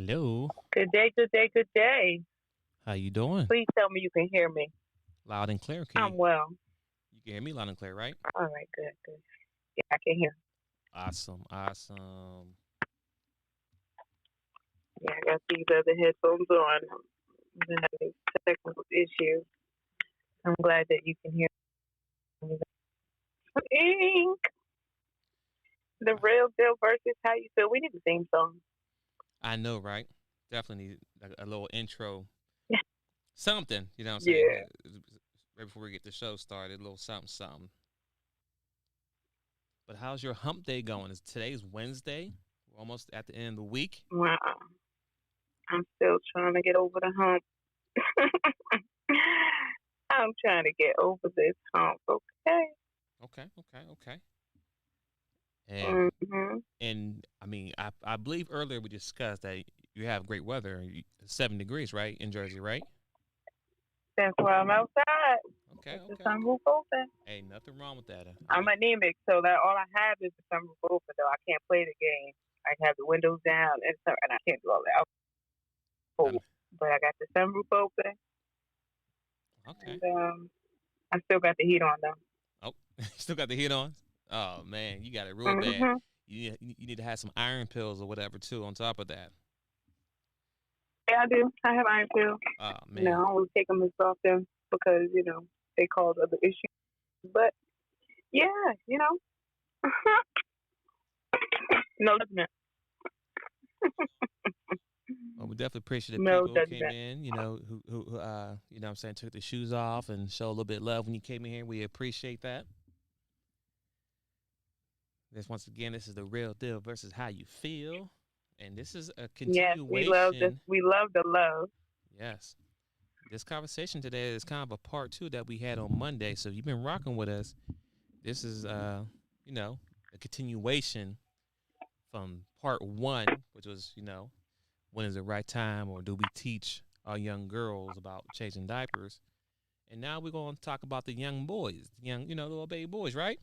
Hello. Good day, good day, good day. How you doing? Please tell me you can hear me. Loud and clear. Can you? I'm well. You can hear me loud and clear, right? All right, good, good. Yeah, I can hear. Awesome. Awesome. Yeah, I got these other headphones on. I'm having these technical issues. I'm glad that you can hear me. Ink, the real deal versus how you feel. We need the same song. I know, right? Definitely need a little intro, something. You know what I'm saying? Yeah. Right before we get the show started, a little something, something. But how's your hump day going? Is today's Wednesday? We're almost at the end of the week. Wow. I'm still trying to get over the hump. I'm trying to get over this hump. Okay. Okay. Okay. Okay. And Mhm. and I mean, I believe earlier we discussed that you have great weather, 7 degrees, right, in Jersey, right? That's why I'm outside. Okay. It's the Okay. sunroof open. Hey, nothing wrong with that. I I'm mean, anemic, so that all I have is the sunroof open. Though I can't play the game. I have the windows down and I can't do all that. I'm I'm cold, but I got the sunroof open, okay. and I still got the heat on though. Oh, still got the heat on. Oh man, you got it real bad. Mhm. You need to have some iron pills or whatever too. On top of that. Yeah, I do. I have iron pills. Oh I man. always take them as often because they cause other issues. But yeah, no judgment. Well, we definitely appreciate the No people who came judgment. in. You know what I'm saying, took the shoes off and showed a little bit of love when you came in here. We appreciate that. This is the real deal versus how you feel, and this is a Yes, we love this. continuation. We love the love. Yes, this conversation today is kind of a part two that we had on Monday. So if you've been rocking with us. This is you know, a continuation from part one, which was, when is the right time or do we teach our young girls about changing diapers? And now we're going to talk about the young boys, the young, little baby boys, right?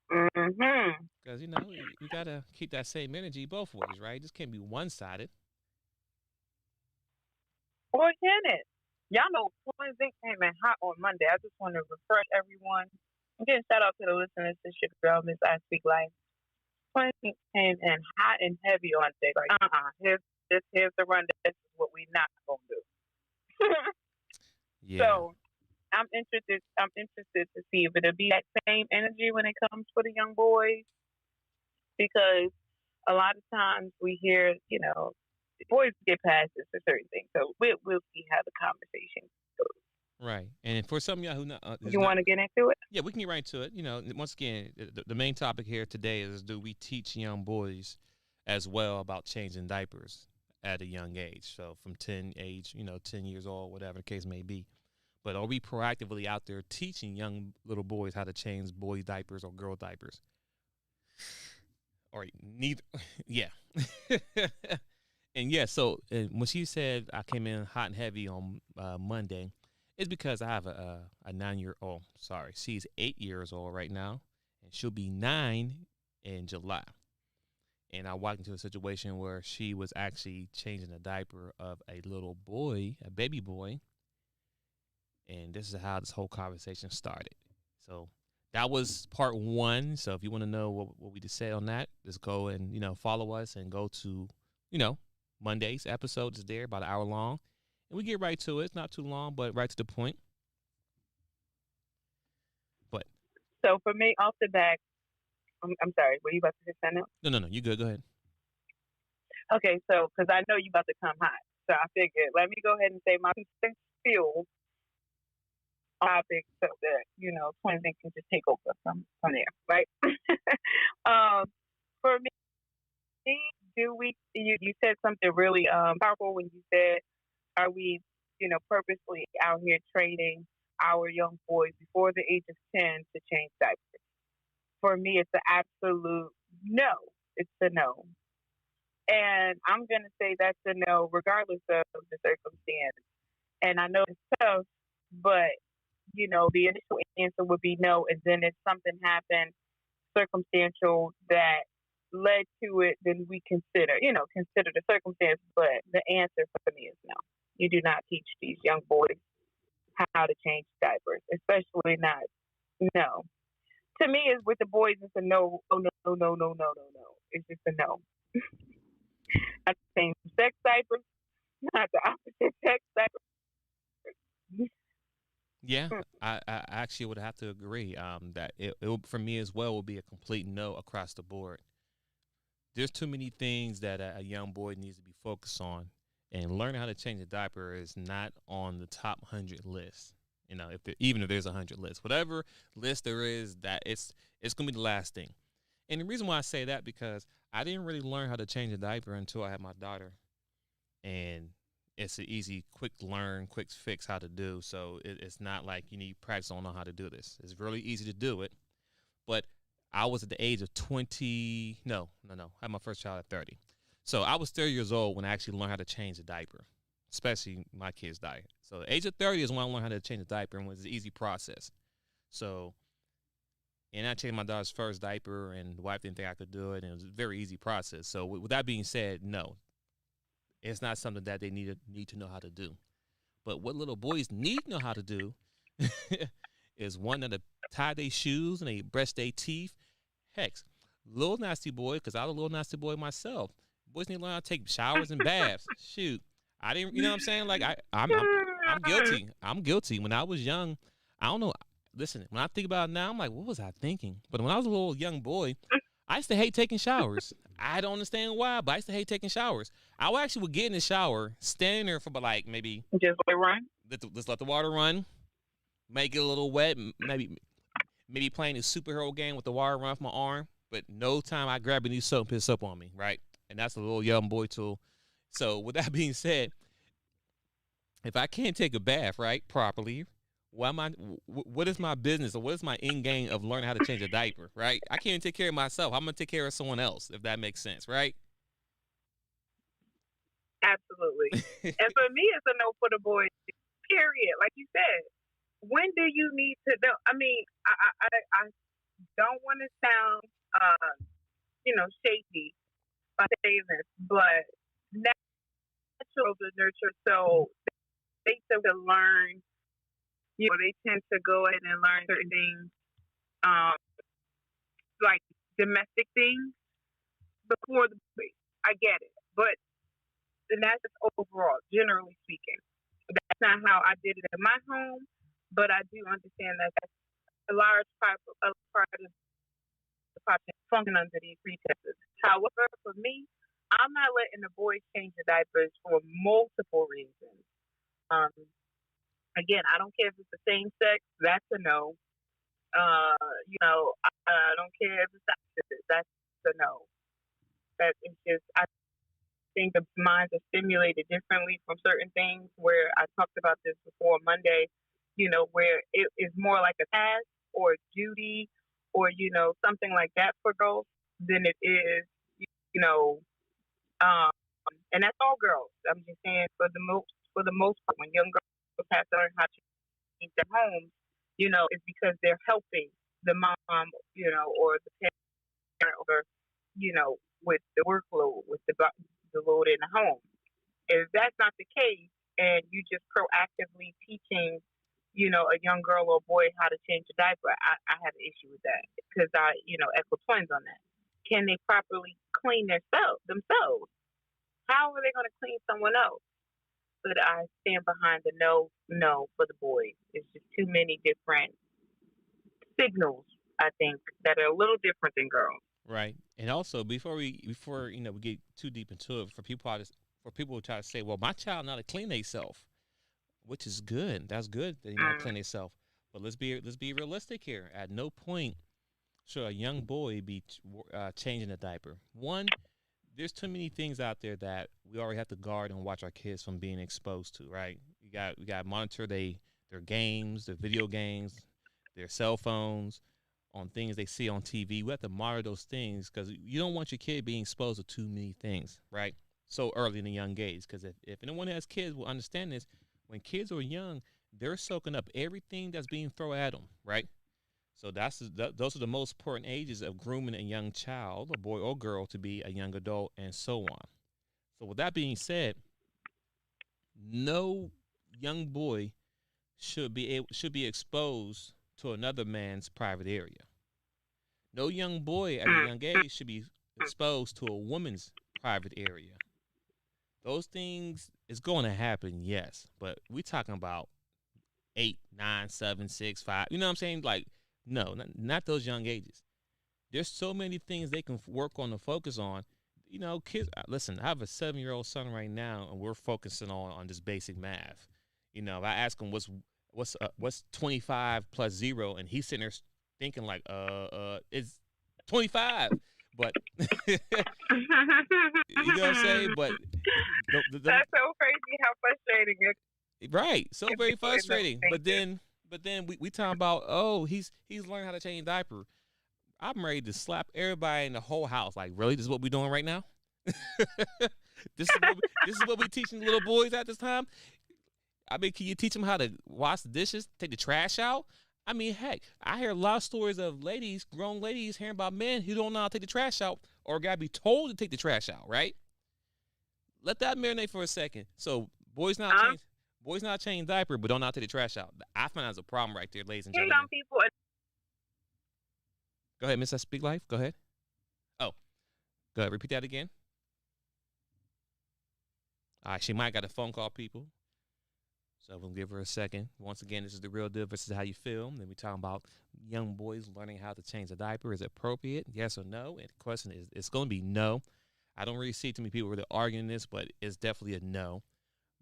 Mhm. Because, we got to keep that same energy both ways, right? It just can't be one sided. Or can it? Y'all know Twinsinc came in hot on Monday. I just want to refresh everyone. Again, shout out to the listeners. This your girl, Miss I Speak Life. Twinsinc came in hot and heavy on Monday. Like, here's the run. This is what we not gonna do. Yeah. So I'm interested. I'm interested to see if it'll be that same energy when it comes for the young boys, because a lot of times we hear, boys get passes for certain things. So we'll see how the conversation goes. Right. And for some of y'all who is You not, want to get into it? yeah, we can get right into it. Once again, the main topic here today is, do we teach young boys as well about changing diapers at a young age? So from 10 years old, whatever the case may be. But are we proactively out there teaching young little boys how to change boy diapers or girl diapers? Or neither? Yeah. And yeah, so when she said I came in hot and heavy on Monday, it's because I have a 9 year old. Sorry, she's 8 years old right now, and she'll be 9 in July. And I walked into a situation where she was actually changing the diaper of a little boy, a baby boy, and this is how this whole conversation started. So that was part one. So if you want to know what we just said on that, just go and follow us and go to you know Monday's episode is there, about an hour long, and we get right to it. It's not too long, but right to the point. But So for me, off the back, I'm sorry. Were you about to say something else? no, no, no, you good. Go ahead. Okay, so because I know you about to come hot, so I figured let me go ahead and say my feel topic so that Twins can just take over from there, right? um, for me, do we? You said something really powerful when you said, "Are we, purposely out here training our young boys before the age of 10 to change diapers?" For me, it's an absolute no. It's a no. And I'm going to say that's a no, regardless of the circumstance. And I know it's tough, but, the initial answer would be no. And then if something happened circumstantial that led to it, then we consider the circumstance. But the answer for me is no. You do not teach these young boys how to change diapers, especially not no. To me, is with the boys, it's a no. Oh no, no, no, no, no, no, no. It's just a no. Not the same sex diapers, not the opposite sex diapers. Yeah, I actually would have to agree that for me as well would be a complete no across the board. There's too many things that a young boy needs to be focused on, and learning how to change a diaper is not on the top 100 list. Even if there's 100 lists, whatever list there is, that it's gonna be the last thing. And the reason why I say that because I didn't really learn how to change a diaper until I had my daughter, and it's an easy, quick learn, quick fix how to do. So it's not like you need practice on how to do this. It's really easy to do it. But I was at the age of 20. No. I had my first child at 30. So I was 30 years old when I actually learned how to change a diaper, especially my kid's diaper. So the age of 30 is when I learned how to change a diaper, and it was an easy process. So, and I changed my daughter's first diaper, and the wife didn't think I could do it, and it was a very easy process. So with that being said, no, it's not something that they need to know how to do. But what little boys need to know how to do is one to tie their shoes and they brush their teeth. Heck, little nasty boy, because I was a little nasty boy myself. Boys need to learn how to take showers and baths. Shoot, I didn't. You know what I'm saying? Like I'm guilty. I'm guilty. When I was young, I don't know. Listen, when I think about it now, I'm like, what was I thinking? But when I was a little young boy, I used to hate taking showers. I don't understand why, but I used to hate taking showers. I would get in the shower, stand there for about like maybe just let it run. Just let the water run, make it a little wet, maybe playing a superhero game with the water run off my arm. But no time I grab a new soap and put soap on me, right? And that's a little young boy tool. So with that being said, if I can't take a bath right properly, what is my business, or what is my end game of learning how to change a diaper, right? I can't even take care of myself. I'm gonna take care of someone else, if that makes sense, right? Absolutely. And for me, it's a no for the boys. Period. Like you said, when do you need to know? I mean, I don't want to sound, shady by saying this, but natural to nurture. So they tend to learn. They tend to go ahead and learn certain things, like domestic things before the baby. I get it, but that's just overall, generally speaking. That's not how I did it in my home, but I do understand that that's a large part of the population function under these pretenses. However, for me, I'm not letting the boys change the diapers for multiple reasons. Again, I don't care if it's the same sex. That's a no. I don't care if it's the opposite. That's a no. That it's just, I think the minds are stimulated differently from certain things. Where I talked about this before Monday, where it is more like a task or a duty or something like that for girls than it is, and that's all girls. I'm just saying for the most part, when young girls have to learn how to keep their homes, it's because they're helping the mom, or the parent, or with the workload, with the load in the home. If that's not the case, and you just proactively teaching, a young girl or boy how to change a diaper, I have an issue with that because I, echo twins on that. Can they properly clean themselves? How are they going to clean someone else? But I stand behind the no for the boys. It's just too many different signals, I think, that are a little different than girls. Right. And also before we get too deep into it, for people who try to say, well, my child not to clean themselves, which is good. That's good that they not clean themselves. But let's be realistic here. At no point should a young boy be changing a diaper. One, there's too many things out there that we already have to guard and watch our kids from being exposed to, right? We got to monitor their games, their video games, their cell phones, on things they see on TV. We have to monitor those things because you don't want your kid being exposed to too many things, right? So early in a young age. Because if anyone has kids will understand this, when kids are young, they're soaking up everything that's being thrown at them, right? So those are the most important ages of grooming a young child, a boy or girl, to be a young adult, and so on. So with that being said, no young boy should be exposed to another man's private area. No young boy at a young age should be exposed to a woman's private area. Those things is going to happen, yes, but we talking about 8, 9, 7, 6, 5. You know what I'm saying? Like, no, not those young ages. There's so many things they can work on and focus on. You know, kids. Listen, I have a 7-year-old son right now, and we're focusing on this basic math. You know, if I ask him what's 25 plus 0, and he's sitting there thinking like, it's 25. But you know what I'm saying? But that's so crazy how frustrating it is. Right, so very frustrating. But then we talking about, oh, he's learning how to change diaper. I'm ready to slap everybody in the whole house. Like, really? This is what we're doing right now? This is what we teaching little boys at this time? I mean, can you teach them how to wash the dishes, take the trash out? I mean, heck, I hear a lot of stories of grown ladies, hearing about men who don't know how to take the trash out or got to be told to take the trash out, right? Let that marinate for a second. So boys not change diaper, but don't know how to take the trash out. I find that's a problem right there, ladies and gentlemen. Some people. Go ahead, Miss I Speak Life. Go ahead. Oh, go ahead. Repeat that again. All right, she might got a phone call, people. So we'll give her a second. Once again, this is The Real Deal versus How You Feel. Then we're talking about young boys learning how to change a diaper. Is it appropriate? Yes or no? And the question is, it's going to be no. I don't really see too many people really arguing this, but it's definitely a no.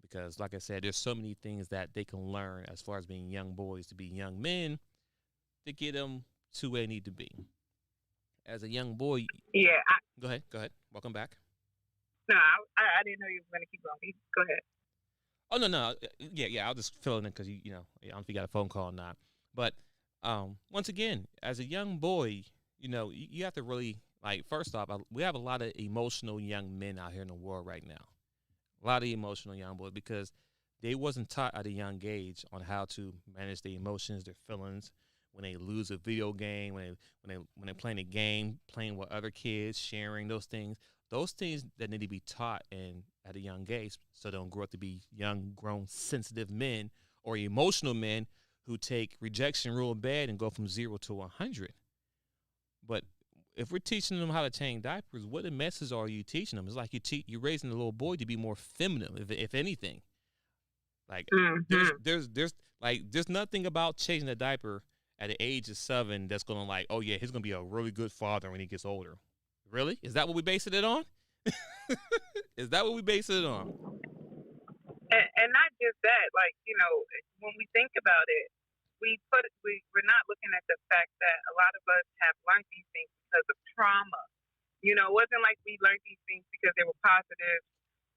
Because, like I said, there's so many things that they can learn as far as being young boys to be young men to get them to where they need to be. As a young boy. Yeah. Go ahead. Welcome back. No, I didn't know you were going to keep going. Go ahead. Oh, no. Yeah. I'll just fill it in because, I don't know if you got a phone call or not. But once again, as a young boy, you have to really, like, first off, we have a lot of emotional young men out here in the world right now. A lot of emotional young boys because they wasn't taught at a young age on how to manage their emotions, their feelings. When they lose a video game, when they're playing a game, playing with other kids, sharing those things that need to be taught at a young age, so they don't grow up to be young, grown, sensitive men or emotional men who take rejection real bad and go from 0 to 100. But if we're teaching them how to change diapers, what message are you teaching them? It's like you're raising the little boy to be more feminine, if anything. Like there's nothing about changing a diaper at the age of 7 that's going to like, oh yeah, he's going to be a really good father when he gets older. Really? Is that what we basing it on? Is that what we basing it on? And not just that, like, when we think about it, we're not looking at the fact that a lot of us have learned these things because of trauma. It wasn't like we learned these things because they were positive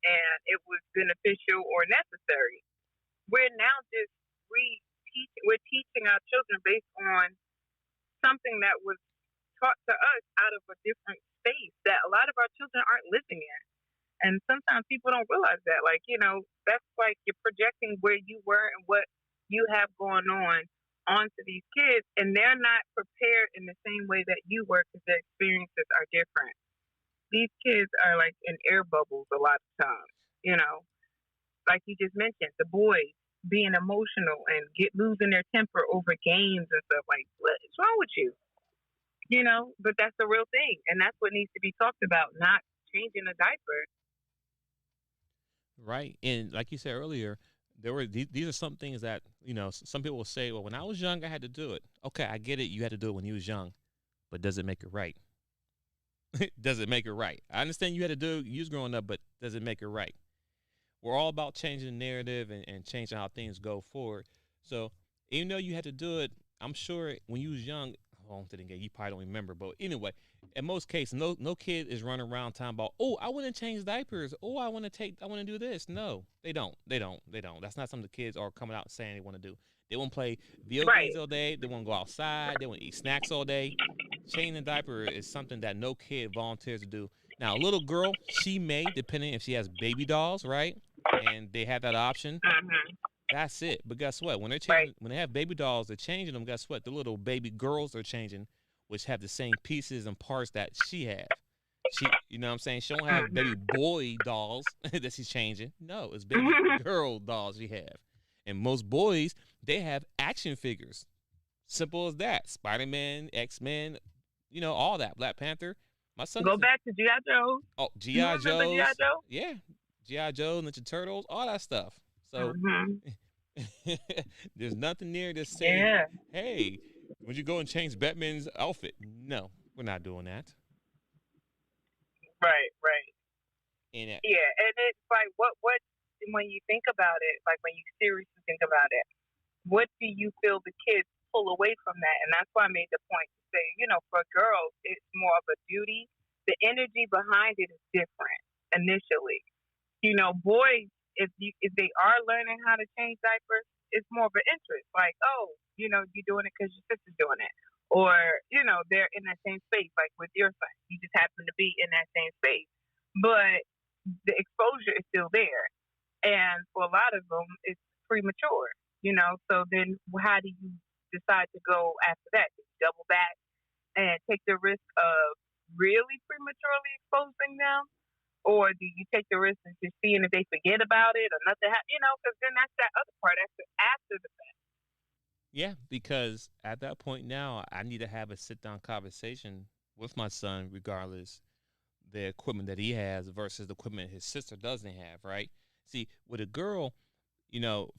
and it was beneficial or necessary. We're now just we're teaching our children based on something that was taught to us out of a different space that a lot of our children aren't living in. And sometimes people don't realize that. Like, that's like you're projecting where you were and what you have going on onto these kids, and they're not prepared in the same way that you were because their experiences are different. These kids are like in air bubbles a lot of times, like you just mentioned, the boys being emotional and losing their temper over games and stuff. Like, what's wrong with you? But that's the real thing, and that's what needs to be talked about, not changing a diaper. Right, and like you said earlier, these are some things that some people will say, well, when I was young, I had to do it. Okay, I get it. You had to do it when you was young, but does it make it right? Does it make it right? I understand you had to do it. You was growing up, but does it make it right? We're all about changing the narrative and changing how things go forward. So even though you had to do it, I'm sure when you was young, you probably don't remember, but anyway, in most cases, no kid is running around talking about, oh, I want to change diapers. Oh, I want to do this. No, they don't. That's not something the kids are coming out saying they want to do. They want to play video games all day. They want to go outside. They want to eat snacks all day. Changing a diaper is something that no kid volunteers to do. Now, a little girl, she may, depending if she has baby dolls, right? And they have that option. Mm-hmm. That's it. But guess what? When they're Right. changing, when they have baby dolls, they're changing them. Guess what? The little baby girls are changing, which have the same pieces and parts that she have. You know what I'm saying? She don't have baby Mhm. boy dolls that she's changing. No, it's baby girl dolls she have. And most boys, they have action figures. Simple as that. Spider-Man, X-Men, all that. Black Panther. My son Go doesn't. back to G.I. Joe. Oh, You GI remember G.I. Joes. Joe? Yeah, GI Joe, Ninja Turtles, all that stuff. So Mhm. there's nothing there to say, Yeah. hey, would you go and change Batman's outfit? No, we're not doing that. Right. Right. And Yeah. And it's like, what? When you think about it, like when you seriously think about it, what do you feel the kids pull away from that? And that's why I made the point to say, for girls, it's more of a duty. The energy behind it is different initially. Boys, if they are learning how to change diapers, it's more of an interest. Like, oh, you're doing it because your sister's doing it, or they're in that same space. Like with your son, you just happen to be in that same space, but the exposure is still there, and for a lot of them, it's premature. So then how do you decide to go after that? Do you double back and take the risk of really prematurely exposing them? Or do you take the risk of just seeing if they forget about it or nothing happens? Because then that's that other part after the fact. yeah, because at that point now, I need to have a sit down conversation with my son, regardless the equipment that he has versus the equipment his sister doesn't have, right? See, with a girl,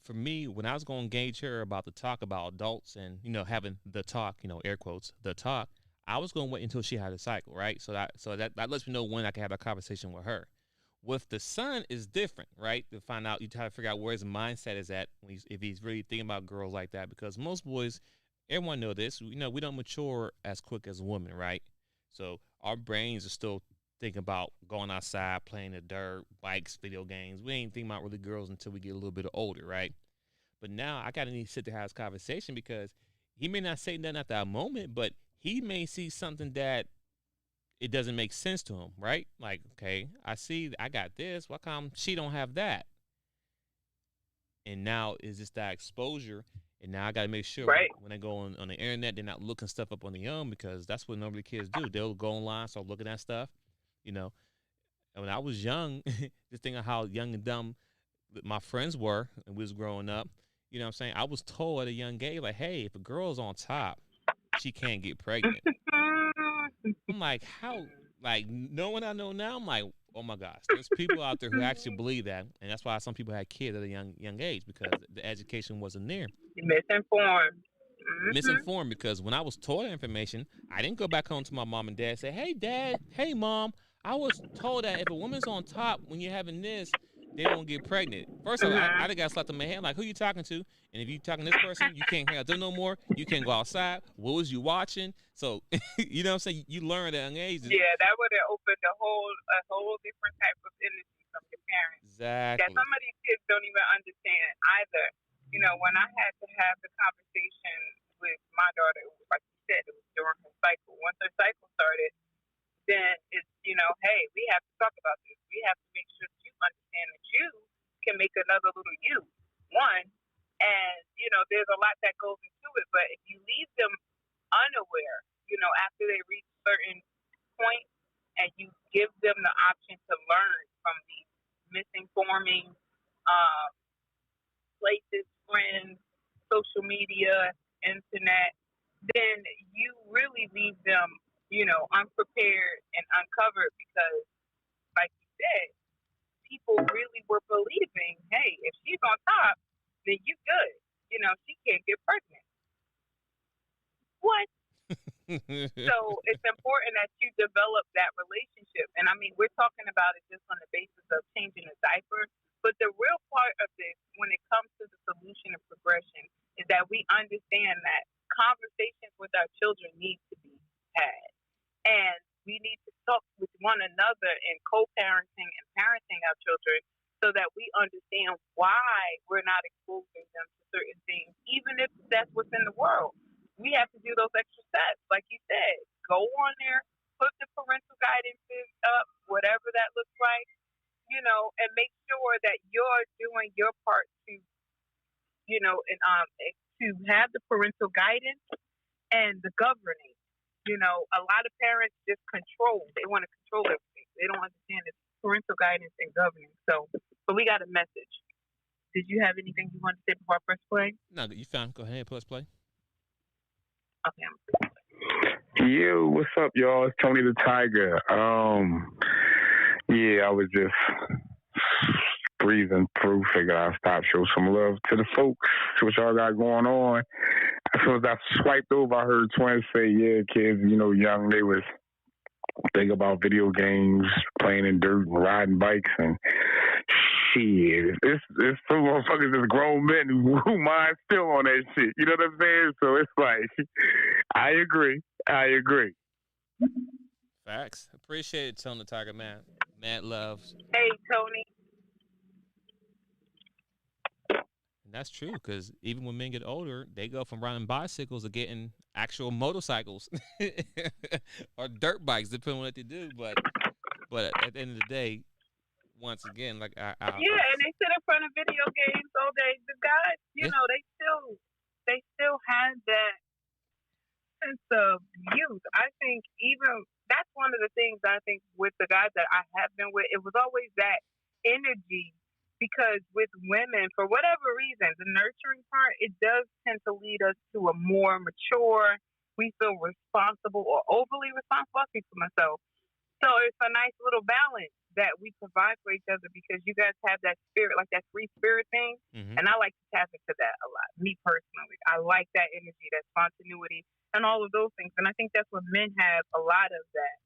for me, when I was going to engage her about the talk about adults and, having the talk, air quotes, the talk, I was going to wait until she had a cycle, right? So that lets me know when I can have a conversation with her. With the son is different, right? To find out, you try to figure out where his mindset is at if he's really thinking about girls like that. Because most boys, everyone know this, we don't mature as quick as women, right? So our brains are still thinking about going outside, playing the dirt, bikes, video games. We ain't thinking about really girls until we get a little bit older, right? But now I gotta need to sit there and have this conversation because he may not say nothing at that moment, but he may see something that it doesn't make sense to him, right? Like, okay, I see I got this. Why come she don't have that? And now is just that exposure. And now I got to make sure Right. when they go on the internet, they're not looking stuff up on their own because that's what normally kids do. They'll go online, start looking at stuff, you know. And when I was young, just thinking how young and dumb my friends were and we was growing up, you know what I'm saying? I was told at a young age, like, hey, if a girl's on top, she can't get pregnant. I'm like, how? Like, knowing I know now, I'm like, oh my gosh, there's people out there who actually believe that, and that's why some people had kids at a young age because the education wasn't there. Misinformed. Misinformed because when I was told that information, I didn't go back home to my mom and dad and say, hey dad, hey mom, I was told that if a woman's on top when you're having this, they don't get pregnant. First of all, I Mhm. got slapped on my hand like, who you talking to? And if you talking to this person, you can't hang out with them no more. You can't go outside. What was you watching? So, you know what I'm saying? You learn at young ages. Yeah, that would have opened a whole different type of energy from your parents. That Exactly. some of these kids don't even understand either. When I had to have the conversation with my daughter, it was like you said, it was during her cycle. Once her cycle started, then it's, hey, we have to talk about this. We have to make sure that you understand that you can make another little you. One, and, there's a lot that goes into it, but if you leave them unaware, after they reach certain point and you give them the option to learn from these misinforming uh, places, friends, social media, internet, then you really leave them, unprepared and uncovered because, like you said, people really were believing, hey, if she's on top, then you good. She can't get pregnant. What? So it's important that you develop that relationship. And I mean, we're talking about it just on the basis of changing a diaper. But the real part of this, when it comes to the solution and progression, is that we understand that conversations with our children need to be had. And we need to talk with one another in co-parenting and parenting our children so that we understand why we're not exposing them to certain things, even if that's what's in the world. We have to do those extra steps, like you said. Go on there, put the parental guidances up, whatever that looks like, and make sure that you're doing your part to to have the parental guidance and the governing. A lot of parents just control. They want to control everything. They don't understand the parental guidance and governing. So, but we got a message. Did you have anything you wanted to say before I press play? No, you found. Go ahead, press play. Okay. Yo, what's up, y'all? It's Tony the Tiger. Yeah, I was just breathing through. Figured I'd stop, show some love to the folks, to what y'all got going on. As soon as I swiped over, I heard Twins say, yeah, kids, young, they was thinking about video games, playing in dirt and riding bikes, and shit, it's some motherfuckers that's grown men who mind still on that shit. You know what I'm saying? So it's like, I agree. Facts. Appreciate it, Tony the Tiger, man. Mad loves. Hey, Tony. And that's true, because even when men get older, they go from riding bicycles to getting actual motorcycles or dirt bikes, depending on what they do. But at the end of the day, once again, like and they sit in front of video games all day. The guys, they still have that sense of youth. I think even that's one of the things I think with the guys that I have been with, it was always that energy. Because with women, for whatever reason, the nurturing part, it does tend to lead us to a more mature, we feel responsible or overly responsible. I speak for myself. So it's a nice little balance that we provide for each other because you guys have that spirit, like that free spirit thing. Mm-hmm. And I like to tap into that a lot, me personally. I like that energy, that spontaneity, and all of those things. And I think that's what men have a lot of that,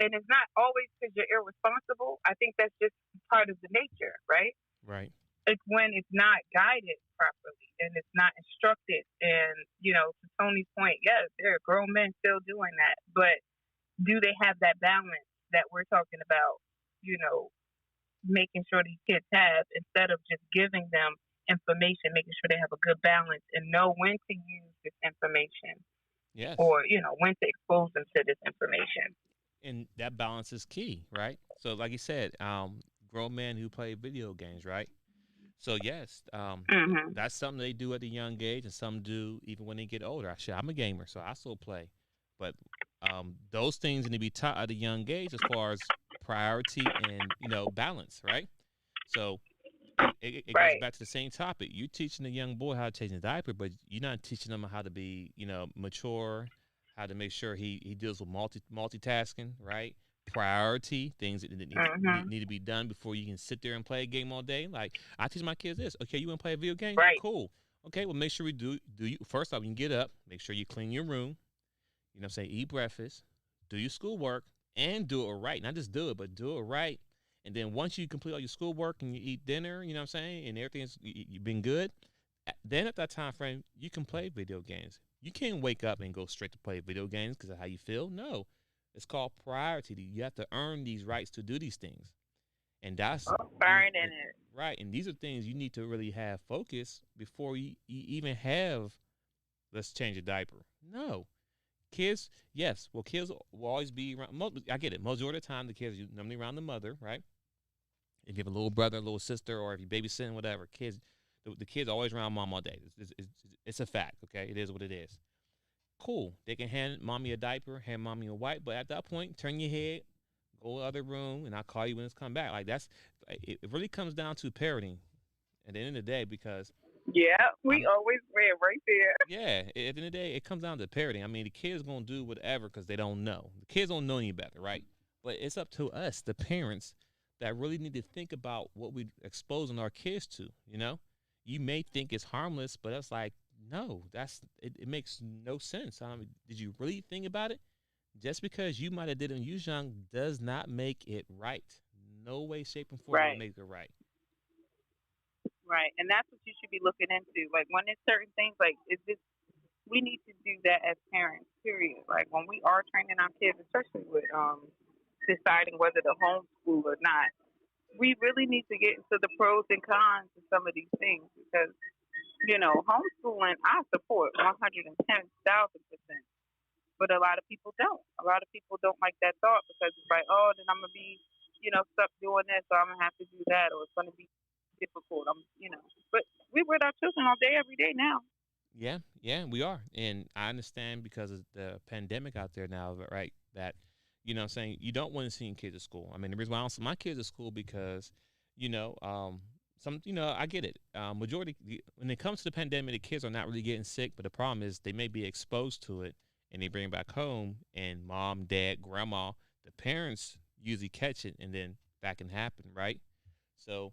and it's not always because you're irresponsible. I think that's just part of the nature, right? Right. It's when it's not guided properly and it's not instructed. And, to Tony's point, yes, there are grown men still doing that. But do they have that balance that we're talking about, making sure these kids have, instead of just giving them information, making sure they have a good balance and know when to use this information. Yes. Or, when to expose them to this information. And that balance is key, right? So, like you said, grown men who play video games, right? So, yes, that's something they do at a young age, and some do even when they get older. I'm a gamer, so I still play. But those things need to be taught at a young age as far as priority and, balance, right? So, it goes back to the same topic. You're teaching a young boy how to change a diaper, but you're not teaching them how to be, mature, how to make sure he deals with multitasking, right? Priority, things that need to be done before you can sit there and play a game all day. Like, I teach my kids this. Okay, you want to play a video game? Right. Cool. Okay, well, make sure we do you first off, you can get up, make sure you clean your room, eat breakfast, do your schoolwork, and do it right. Not just do it, but do it right. And then once you complete all your schoolwork and you eat dinner, and everything's you've been good, then at that time frame, you can play video games. You can't wake up and go straight to play video games because of how you feel. No, it's called priority. You have to earn these rights to do these things, and that's earning it. Right. And these are things you need to really have focus before you even have. Let's change a diaper. No, kids. Yes, well, kids will always be around. I get it. Majority of the time, the kids are normally around the mother, right? If you have a little brother, a little sister, or if you're babysitting, whatever, kids. The kids are always around mom all day. It's a fact, okay? It is what it is. Cool. They can hand mommy a diaper, hand mommy a wipe, but at that point, turn your head, go to the other room, and I'll call you when it's come back. Like, it really comes down to parenting at the end of the day because... Yeah, we always read right there. Yeah, at the end of the day, it comes down to parenting. I mean, the kids going to do whatever because they don't know. The kids don't know any better, right? But it's up to us, the parents, that really need to think about what we're exposing our kids to, You may think it's harmless, but it's like, no, it makes no sense. Did you really think about it? Just because you might have did it when you was young does not make it right. No way, shape, and form will make it right. Right, and that's what you should be looking into. Like, when there's certain things, like, we need to do that as parents, period. Like, when we are training our kids, especially with deciding whether to homeschool or not, we really need to get into the pros and cons of some of these things because, homeschooling, I support 110,000%. But a lot of people don't. A lot of people don't like that thought because it's like, oh, then I'm going to be, stuck doing this, so I'm going to have to do that, or it's going to be difficult. But with our children all day, every day now. Yeah, we are. And I understand because of the pandemic out there now, right? That, what I'm saying, you don't want to see your kids at school. I mean, the reason why I don't see my kids at school because, I get it. When it comes to the pandemic, the kids are not really getting sick, but the problem is they may be exposed to it and they bring it back home, and mom, dad, grandma, the parents usually catch it, and then that can happen, right? So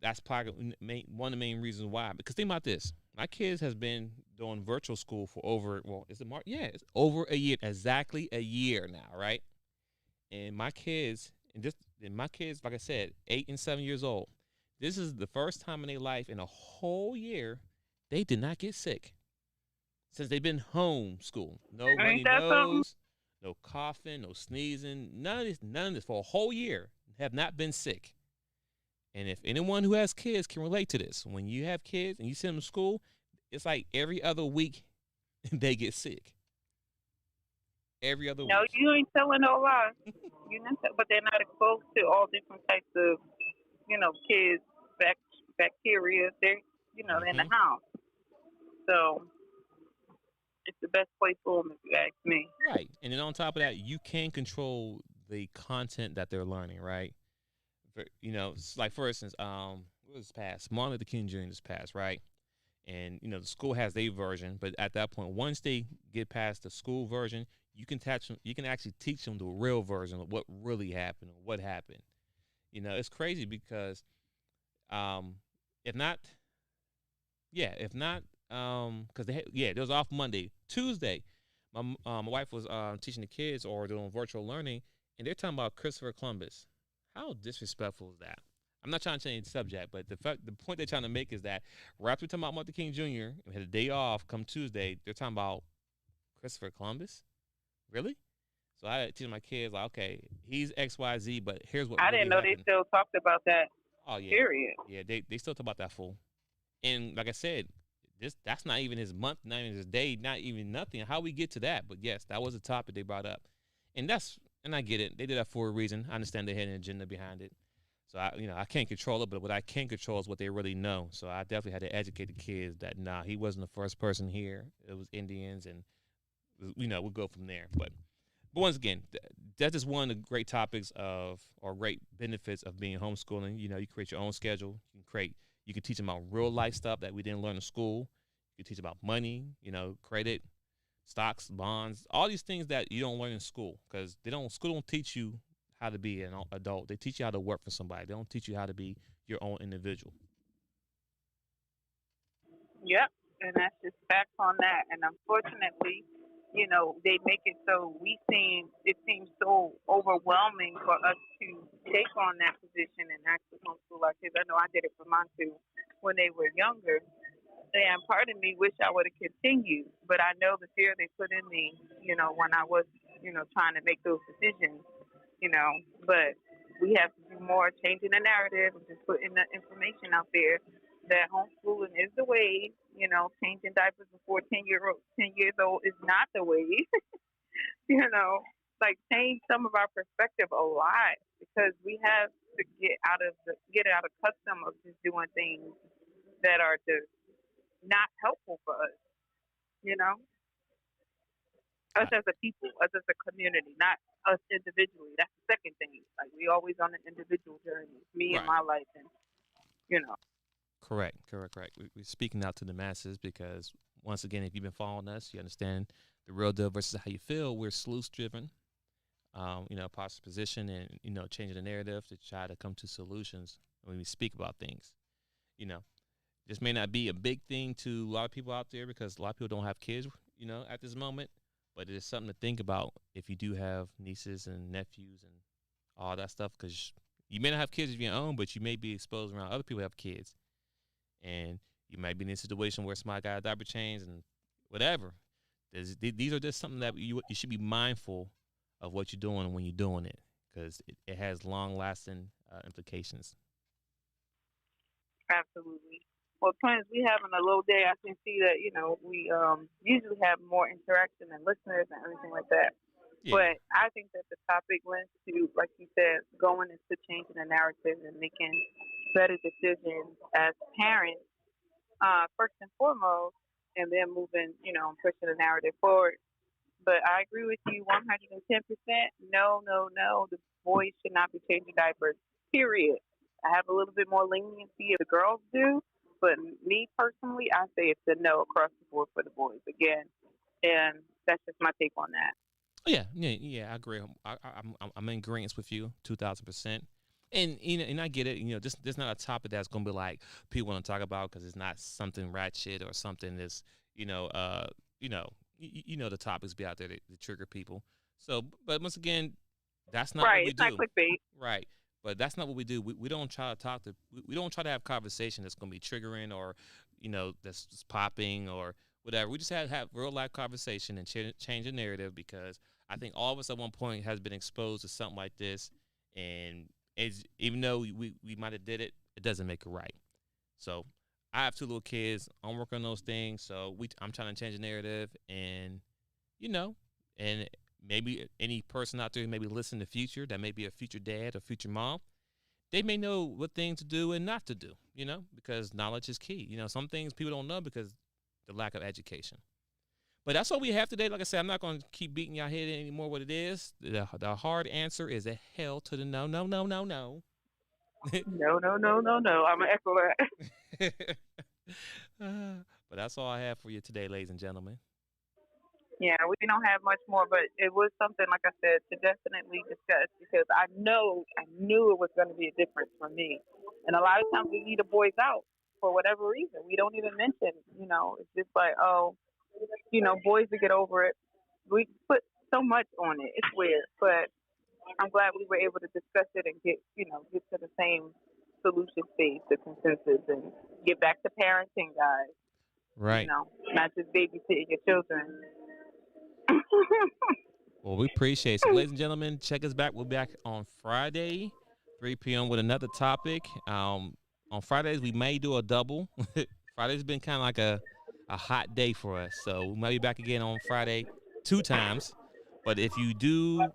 that's probably one of the main reasons why. Because think about this: my kids has been doing virtual school for is it March? Yeah, it's over a year, exactly a year now, right? And my kids, like I said, 8 and 7 years old. This is the first time in their life in a whole year they did not get sick since they've been homeschooled. No Ain't runny that something? nose, no coughing, no sneezing, none of this for a whole year. Have not been sick. And if anyone who has kids can relate to this, when you have kids and you send them to school, it's like every other week they get sick. Every other No, week. you ain't telling no lies. But they're not exposed to all different types of, kids, bacteria. They're, in the Hmm. house. So it's the best place for them, if you ask me. Right. And then on top of that, you can control the content that they're learning, right? Like for instance, what was passed? Martin Luther King Jr. just passed, right? And the school has their version, but at that point, once they get past the school version, you can actually teach them the real version of what really happened or what happened. It's crazy because um, if not, yeah, if not, because they was off Monday, Tuesday. My wife was teaching the kids or doing virtual learning, and they're talking about Christopher Columbus. How disrespectful is that? I'm not trying to change the subject, but the point they're trying to make is that right after we're talking about Martin Luther King Jr. and had a day off come Tuesday, they're talking about Christopher Columbus. Really? So I teach my kids like, okay, he's XYZ, but here's what I didn't really know they happened. still talked about that. Oh yeah, Period. yeah. They still talk about that fool. And like I said, that's not even his month, not even his day, not even nothing. How we get to that? But yes, that was a topic they brought up, and I get it. They did that for a reason. I understand they had an agenda behind it. So I can't control it, but what I can control is what they really know. So I definitely had to educate the kids that he wasn't the first person here. It was Indians, and we'll go from there. But once again, that's just one of the great topics or great benefits of being homeschooling. You create your own schedule. You can teach them about real life stuff that we didn't learn in school. You can teach about money, credit, stocks, bonds, all these things that you don't learn in school because school don't teach you how to be an adult. They teach you how to work for somebody. They don't teach you how to be your own individual. Yep. And that's just facts on that. And unfortunately, they make it so it seems so overwhelming for us to take on that position and actually homeschool our kids. I know I did it for mine too when they were younger. And part of me wish I would have continued, but I know the fear they put in me, when I was, trying to make those decisions, but we have to do more changing the narrative and just putting the information out there that homeschooling is the way, changing diapers before 10 years old is not the way, like change some of our perspective a lot because we have to get out of custom of just doing things that are just not helpful for us, you know? Us I, as a people, us as a community, not us individually. That's the second thing. Like we always on an individual journey, me and right. my life and you know. Correct. We're speaking out to the masses because once again, if you've been following us, you understand the real deal versus how you feel. We're sleuth driven. Positive position and changing the narrative to try to come to solutions when we speak about things. You know, this may not be a big thing to a lot of people out there because a lot of people don't have kids, at this moment. But it is something to think about if you do have nieces and nephews and all that stuff because you may not have kids of your own, but you may be exposed around other people who have kids. And you might be in a situation where somebody got a diaper change and whatever. These are just something that you should be mindful of what you're doing when you're doing it because it has long-lasting implications. Absolutely. Well, twins, we having a little day. I can see that we usually have more interaction and listeners and everything like that. Yeah, But I think that the topic lends to, like you said, going into changing the narrative and making better decisions as parents first and foremost, and then moving, pushing the narrative forward. But I agree with you 110%. No, no, no. The boys should not be changing diapers, period. I have a little bit more leniency if the girls do, but me personally, I say it's a no across the board for the boys again. And that's just my take on that. Yeah, I agree. I'm in agreement with you, 2,000%. And I get it. This not a topic that's gonna be like people want to talk about because it's not something ratchet or something that's you know the topics be out there that trigger people. So, but once again, that's not what Right. we It's not do. clickbait. Right. But that's not what we do. We don't try to talk to. We don't try to have conversation that's gonna be triggering or that's just popping or whatever. We just have real life conversation and change the narrative because I think all of us at one point has been exposed to something like this, and even though we might have did it, it doesn't make it right. So I have two little kids. I'm working on those things. So I'm trying to change the narrative, and and maybe any person out there who maybe listen in the future that may be a future dad or future mom, they may know what things to do and not to do. Because knowledge is key. Some things people don't know because the lack of education. But that's all we have today. Like I said, I'm not going to keep beating y'all head anymore. What it is, the hard answer is a hell to the no, no, no, no, no. No, no, no, no, no. I'm going to echo that. But that's all I have for you today, ladies and gentlemen. Yeah, we don't have much more, but it was something, like I said, to definitely discuss because I knew it was going to be a difference for me. And a lot of times we leave the boys out for whatever reason. We don't even mention, it's just like, boys to get over it. We put so much on it. It's weird, but I'm glad we were able to discuss it and get to the same solution phase, the consensus, and get back to parenting, guys. Right. Not just babysitting your children. Well, we appreciate it. So, ladies and gentlemen, check us back. We'll be back on Friday, 3 p.m. with another topic. On Fridays, we may do a double. Friday's been kind of like a hot day for us. So we might be back again on Friday 2 times. But if you do,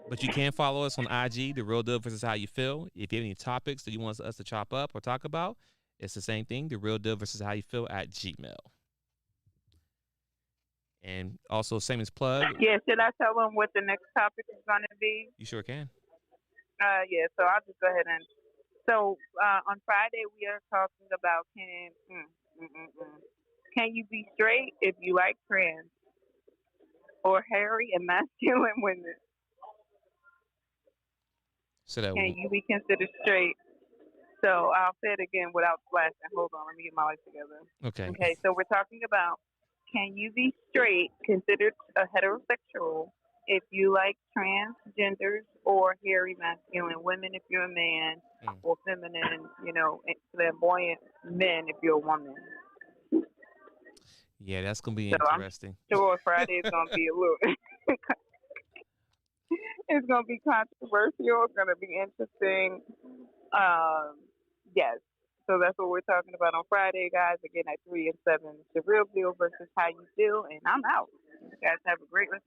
but you can follow us on IG, The Real Deal versus How You Feel. If you have any topics that you want us to chop up or talk about, it's the same thing, The Real Deal versus How You Feel at Gmail. And also, same as plug. Yeah, should I tell them what the next topic is going to be? You sure can. Yeah, so I'll just go ahead and. So on Friday, we are talking about can you be straight if you like trans or hairy and masculine women? So that can you be considered straight? So I'll say it again without flashing. Hold on, let me get my life together. Okay. So we're talking about can you be straight, considered a heterosexual, if you like transgenders or hairy masculine women if you're a man, or feminine, flamboyant men if you're a woman. Yeah, that's going to be interesting. I'm sure Friday is going to be a little... it's going to be controversial. It's going to be interesting. Yes. So that's what we're talking about on Friday, guys. Again, at 3 and 7. The Real Deal versus How You Feel. And I'm out. You guys have a great rest of